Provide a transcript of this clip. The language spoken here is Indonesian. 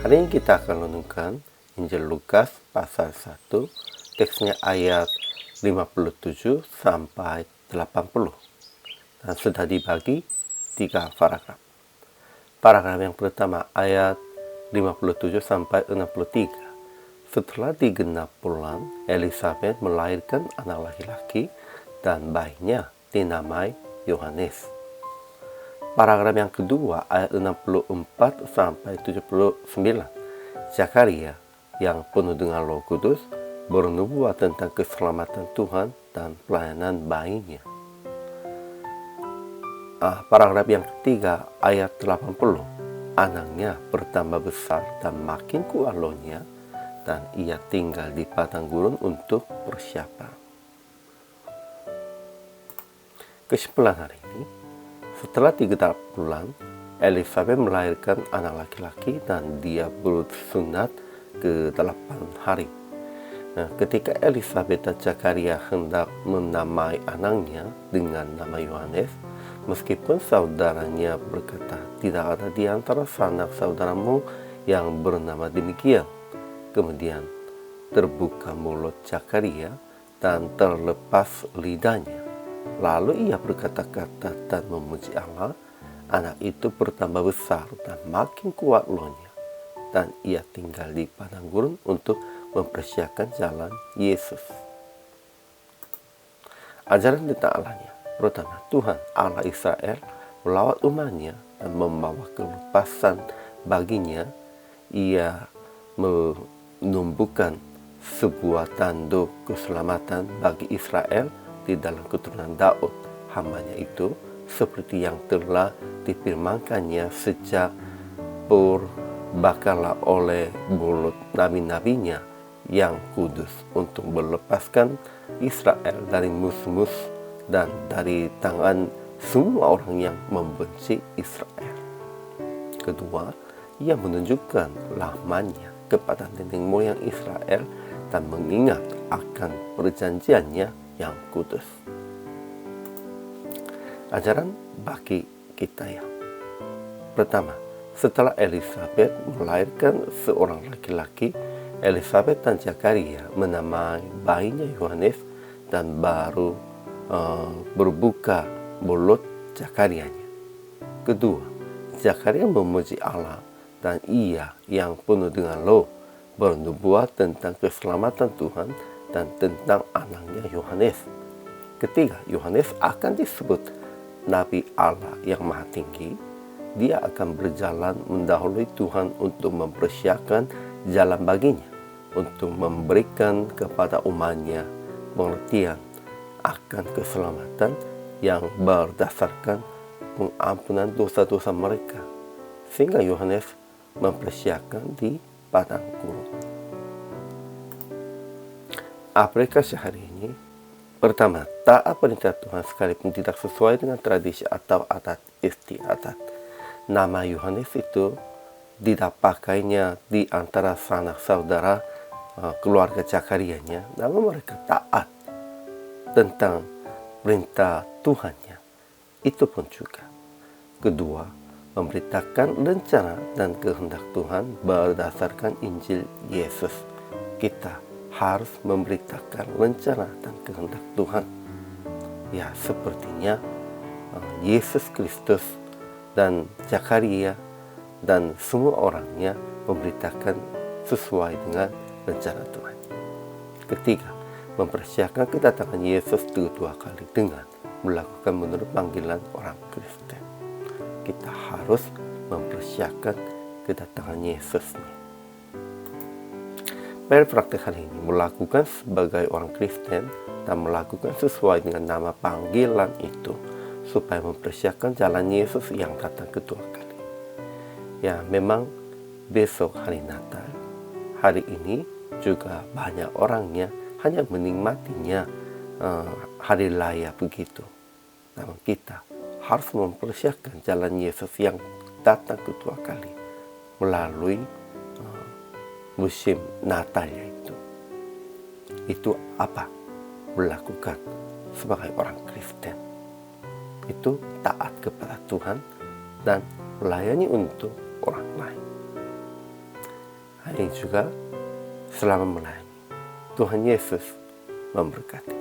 Hari ini kita akan renungkan Injil Lukas pasal 1, teksnya ayat 57 sampai 80. Dan sudah dibagi 3 paragraf. Paragraf yang pertama ayat 57 sampai 63. Setelah digenap bulan, Elizabeth melahirkan anak laki-laki dan bayinya dinamai Yohanes. Paragraf yang kedua ayat 64 sampai 79. Zakaria yang penuh dengan Roh Kudus bernubuat tentang keselamatan Tuhan dan pelayanan bayinya. Paragraf yang ketiga ayat 80. Anaknya bertambah besar dan makin kuat rohnya, dan ia tinggal di padang gurun untuk persiapan. Kesimpulan hari ini, setelah 3 bulan, Elizabeth melahirkan anak laki-laki dan dia bersunat ke-8 hari. Ketika Elizabeth dan Zakaria hendak menamai anaknya dengan nama Yohanes, meskipun saudaranya berkata, "Tidak ada di antara sanak saudaramu yang bernama demikian." Kemudian terbuka mulut Zakaria dan terlepas lidahnya. Lalu ia berkata-kata dan memuji Allah. Anak itu bertambah besar dan makin kuat rohnya, dan ia tinggal di padang gurun untuk mempersiapkan jalan Yesus. Ajaran tentang Allahnya. Pertama, Tuhan Allah Israel melawat umatnya dan membawa kelepasan baginya. Ia menumbuhkan sebuah tanduk keselamatan bagi Israel di dalam keturunan Daud, hambanya itu, seperti yang telah difirmankannya sejak purbakala oleh mulut nabi-nabinya yang kudus, untuk melepaskan Israel dari musuh-musuh dan dari tangan semua orang yang membenci Israel. Kedua, ia menunjukkan rahmatnya kepada nenek moyang Israel dan mengingat akan perjanjiannya yang kudus. Ajaran bagi kita yang pertama, setelah Elizabeth melahirkan seorang laki-laki, Elizabeth dan Zakaria menamai bayinya Yohanes dan baru berbuka mulut Zakarianya. Kedua, Zakaria memuji Allah dan ia yang penuh dengan Roh bernubuat tentang keselamatan Tuhan dan tentang anaknya Yohanes. Ketiga, Yohanes akan disebut Nabi Allah yang Maha Tinggi. Dia akan berjalan mendahului Tuhan untuk mempersiapkan jalan baginya, untuk memberikan kepada umatnya pengertian akan keselamatan yang berdasarkan pengampunan dosa-dosa mereka, sehingga Yohanes mempersiapkan di padang gurun. Aplikasi hari ini. Pertama, taat perintah Tuhan sekalipun tidak sesuai dengan tradisi atau adat istiadat. Nama Yohanes itu tidak pakainya di antara sanak saudara keluarga Zakarianya, namun mereka taat tentang perintah Tuhannya. Itu pun juga. Kedua, memberitakan rencana dan kehendak Tuhan berdasarkan Injil Yesus. Kita harus memberitakan rencana dan kehendak Tuhan. Ya, sepertinya Yesus Kristus dan Zakaria dan semua orangnya memberitakan sesuai dengan rencana Tuhan. Ketiga, mempersiapkan kedatangan Yesus kedua kali dengan melakukan menurut panggilan orang Kristen. Kita harus mempersiapkan kedatangan Yesus. Mari praktek hari ini melakukan sebagai orang Kristen dan melakukan sesuai dengan nama panggilan itu, supaya mempersiapkan jalan Yesus yang datang kedua kali. Ya, memang besok hari Natal. Hari ini juga banyak orangnya hanya menikmatinya hari raya begitu. Namun kita harus mempersiapkan jalan Yesus yang datang kedua kali melalui musim Natalnya itu. Itu apa? Melakukan sebagai orang Kristen. Itu taat kepada Tuhan dan melayani untuk orang lain. yang juga selama melayani. Tuhan Yesus memberkati.